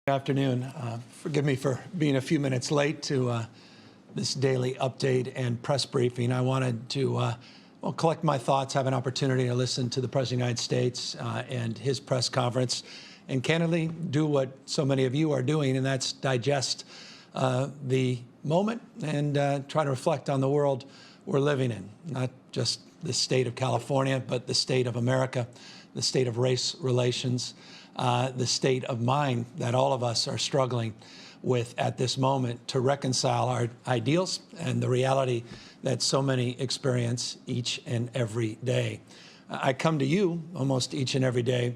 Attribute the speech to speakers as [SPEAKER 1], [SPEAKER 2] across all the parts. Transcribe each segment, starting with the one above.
[SPEAKER 1] Good afternoon. Forgive me for being a few minutes late to this daily update and press briefing. I wanted to collect my thoughts, have an opportunity to listen to the President of the United States and his press conference, and candidly do what so many of you are doing, and that's digest the moment and try to reflect on the world we're living in, not just the state of California, but the state of America, the state of race relations, the state of mind that all of us are struggling with at this moment to reconcile our ideals and the reality that so many experience each and every day. I come to you almost each and every day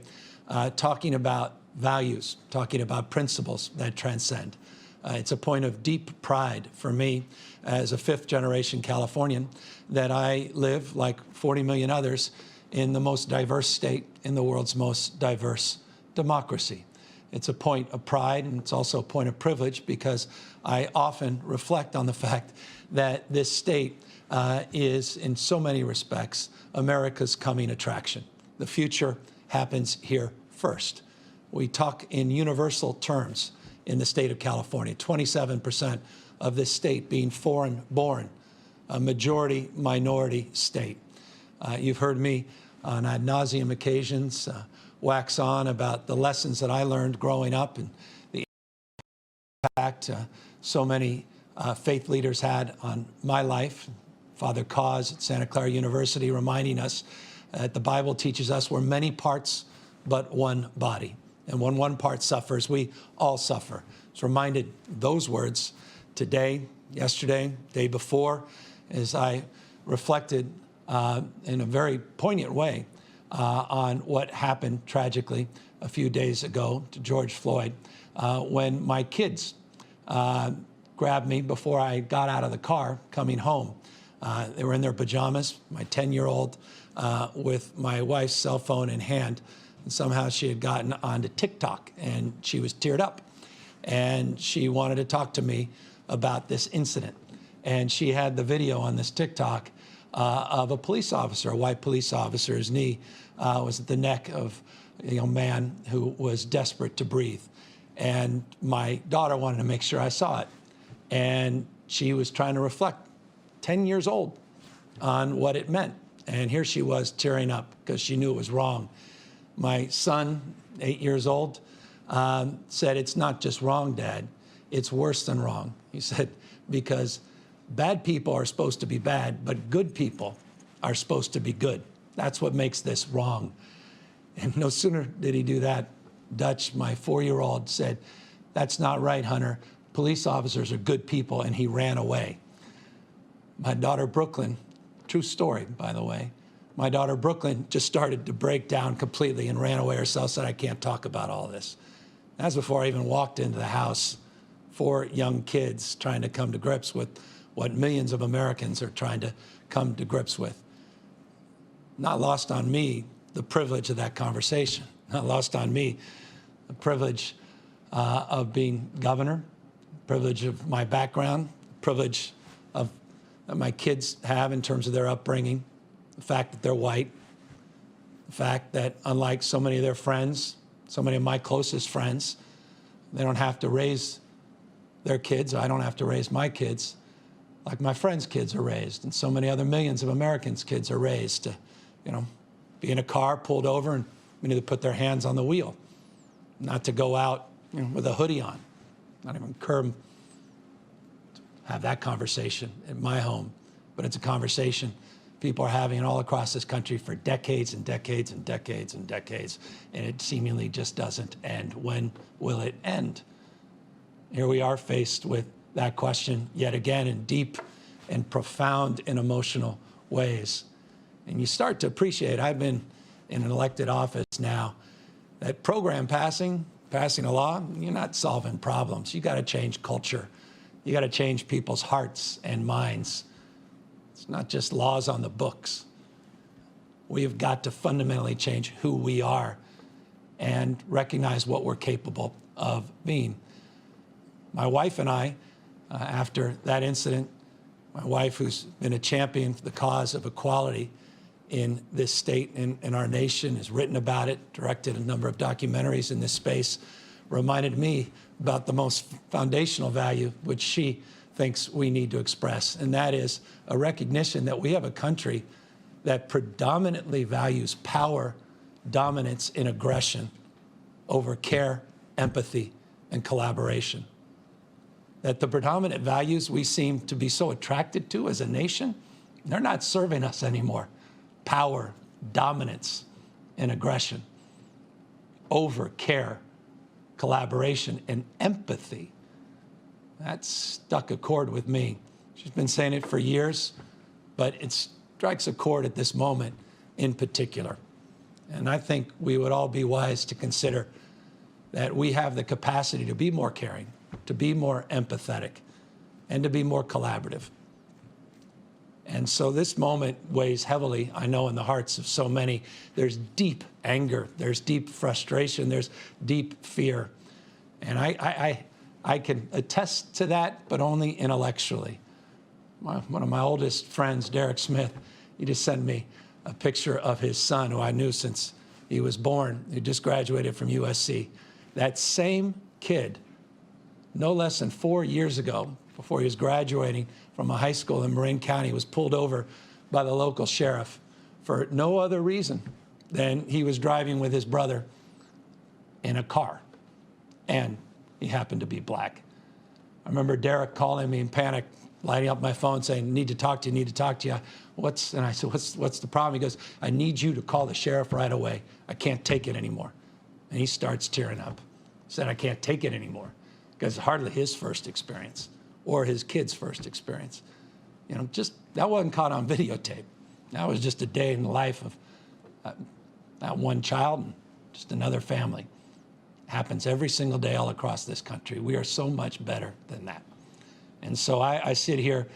[SPEAKER 1] talking about values, talking about principles that transcend. It's a point of deep pride for me as a fifth-generation Californian that I live, like 40 million others, in the most diverse state in the world's most diverse democracy. It's a point of pride, and it's also a point of privilege, because I often reflect on the fact that this state is, in so many respects, America's coming attraction. The future happens here first. We talk in universal terms in the state of California, 27% of this state being foreign-born, a majority minority state. You've heard me on ad nauseum occasions wax on about the lessons that I learned growing up and the impact so many faith leaders had on my life. Father Cause at Santa Clara University reminding us that the Bible teaches us we're many parts but one body. And when one part suffers, we all suffer. It's reminded those words today, yesterday, day before, as I reflected in a very poignant way on what happened tragically a few days ago to George Floyd, when my kids grabbed me before I got out of the car coming home. They were in their pajamas, my 10-year-old with my wife's cell phone in hand. And somehow she had gotten onto TikTok, and she was teared up. And she wanted to talk to me about this incident. And she had the video on this TikTok of a police officer, a white police officer's knee was at the neck of a young man who was desperate to breathe. And my daughter wanted to make sure I saw it. And she was trying to reflect, 10 years old, on what it meant. And here she was tearing up because she knew it was wrong. My son, 8 years old, said, "It's not just wrong, Dad. It's worse than wrong." He said, because bad people are supposed to be bad, but good people are supposed to be good. That's what makes this wrong. And no sooner did he do that, Dutch, my 4-year-old, said, "That's not right, Hunter. Police officers are good people," and he ran away. My daughter, Brooklyn, true story, by the way, my daughter, Brooklyn, just started to break down completely and ran away herself, said, "I can't talk about all this." That's before I even walked into the house. 4 young kids trying to come to grips with what millions of Americans are trying to come to grips with. Not lost on me the privilege of that conversation. Not lost on me the privilege of being governor, privilege of my background, privilege of that my kids have in terms of their upbringing, the fact that they're white, the fact that unlike so many of their friends, so many of my closest friends, they don't have to raise their kids. I don't have to raise my kids like my friends' kids are raised, and so many other millions of Americans' kids are raised to, be in a car pulled over and we need to put their hands on the wheel, not to go out with a hoodie on, not even curb, have that conversation at my home, but it's a conversation people are having all across this country for decades and decades and decades and decades, and it seemingly just doesn't end. When will it end? Here we are faced with that question yet again in deep and profound and emotional ways. And you start to appreciate, I've been in an elected office now, that program passing a law, you're not solving problems. You got to change culture. You got to change people's hearts and minds. It's not just laws on the books. We have got to fundamentally change who we are and recognize what we're capable of being. My wife and I, after that incident, my wife, who's been a champion for the cause of equality in this state and in our nation, has written about it, directed a number of documentaries in this space, reminded me about the most foundational value which she thinks we need to express, and that is a recognition that we have a country that predominantly values power, dominance, and aggression over care, empathy, and collaboration. That the predominant values we seem to be so attracted to as a nation, they're not serving us anymore. Power, dominance, and aggression over care, collaboration, and empathy. That struck a chord with me. She's been saying it for years, but it strikes a chord at this moment in particular. And I think we would all be wise to consider that we have the capacity to be more caring, to be more empathetic, and to be more collaborative. And so this moment weighs heavily, I know, in the hearts of so many. There's deep anger, there's deep frustration, there's deep fear. And I can attest to that, but only intellectually. One of my oldest friends, Derek Smith, he just sent me a picture of his son, who I knew since he was born, who just graduated from USC. That same kid, no less than 4 years ago, before he was graduating from a high school in Marin County, was pulled over by the local sheriff for no other reason than he was driving with his brother in a car, and he happened to be black. I remember Derek calling me in panic, lighting up my phone saying, need to talk to you, need to talk to you. And I said, what's the problem? He goes, I need you to call the sheriff right away. I can't take it anymore. And he starts tearing up. He said, I can't take it anymore, because it's hardly his first experience or his kid's first experience. You know, just that wasn't caught on videotape. That was just a day in the life of that one child and just another family. Happens every single day all across this country. We are so much better than that. And so I sit here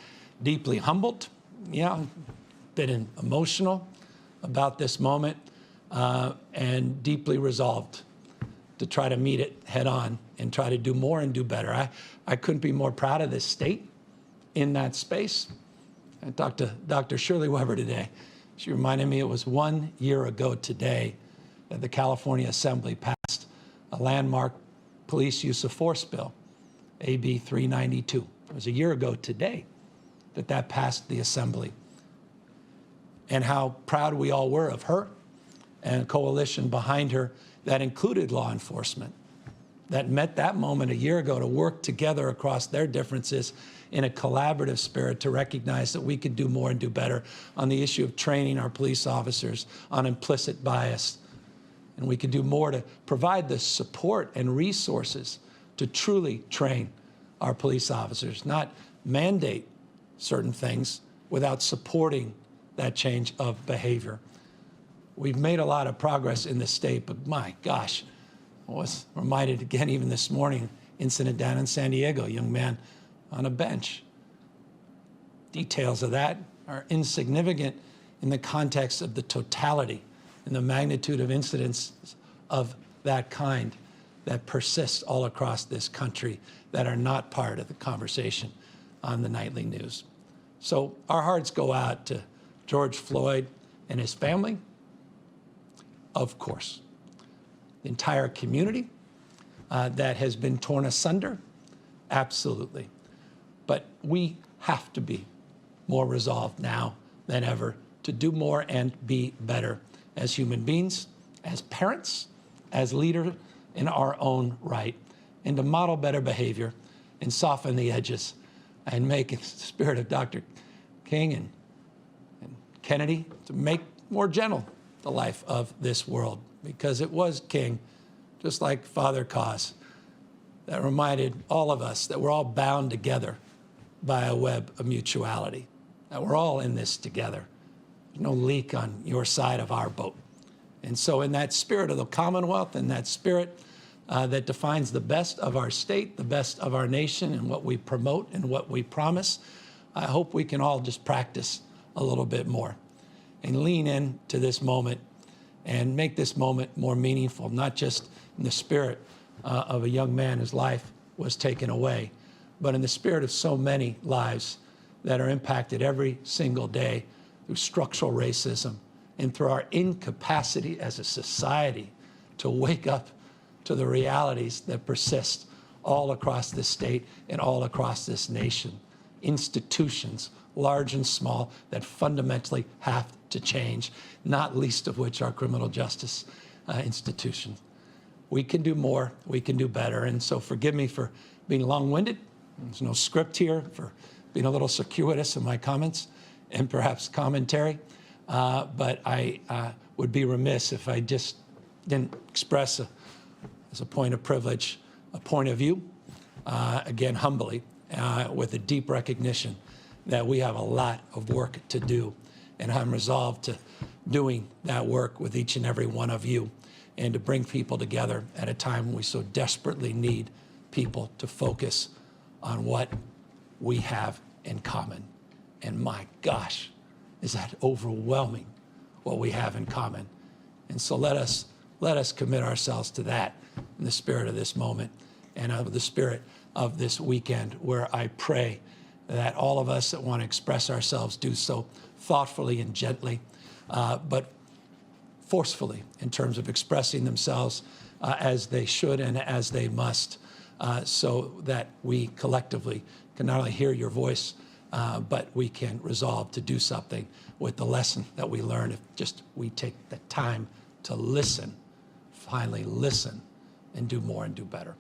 [SPEAKER 1] deeply humbled, a bit emotional about this moment, and deeply resolved to try to meet it head on and try to do more and do better. I couldn't be more proud of this state in that space. I talked to Dr. Shirley Weber today. She reminded me it was 1 year ago today that the California Assembly passed a landmark police use of force bill, AB 392. It was a year ago today that passed the Assembly. And how proud we all were of her and a coalition behind her that included law enforcement, that met that moment a year ago to work together across their differences in a collaborative spirit to recognize that we could do more and do better on the issue of training our police officers on implicit bias. And we could do more to provide the support and resources to truly train our police officers, not mandate certain things without supporting that change of behavior. We've made a lot of progress in the state, but my gosh, I was reminded again even this morning, incident down in San Diego, a young man on a bench. Details of that are insignificant in the context of the totality and the magnitude of incidents of that kind that persist all across this country that are not part of the conversation on the nightly news. So our hearts go out to George Floyd and his family, of course. The entire community that has been torn asunder, absolutely. But we have to be more resolved now than ever to do more and be better as human beings, as parents, as leaders in our own right, and to model better behavior and soften the edges and make, in the spirit of Dr. King and Kennedy, to make more gentle the life of this world, because it was King, just like Father Cause, that reminded all of us that we're all bound together by a web of mutuality, that we're all in this together. There's no leak on your side of our boat. And so in that spirit of the Commonwealth and that spirit that defines the best of our state, the best of our nation, and what we promote and what we promise, I hope we can all just practice a little bit more and lean into this moment and make this moment more meaningful, not just in the spirit of a young man whose life was taken away, but in the spirit of so many lives that are impacted every single day through structural racism and through our incapacity as a society to wake up to the realities that persist all across this state and all across this nation. Institutions, large and small, that fundamentally have to change, not least of which are criminal justice institutions. We can do more, we can do better, and so forgive me for being long-winded. There's no script here, for being a little circuitous in my comments and perhaps commentary, but I would be remiss if I just didn't express, as a point of privilege, a point of view, again, humbly, with a deep recognition that we have a lot of work to do, and I'm resolved to doing that work with each and every one of you, and to bring people together at a time when we so desperately need people to focus on what we have in common. And my gosh, is that overwhelming, what we have in common. And so let us commit ourselves to that in the spirit of this moment and of the spirit of this weekend, where I pray that all of us that want to express ourselves do so thoughtfully and gently, but forcefully in terms of expressing themselves as they should and as they must, so that we collectively can not only hear your voice, but we can resolve to do something with the lesson that we learn if just we take the time to listen, finally listen, and do more and do better.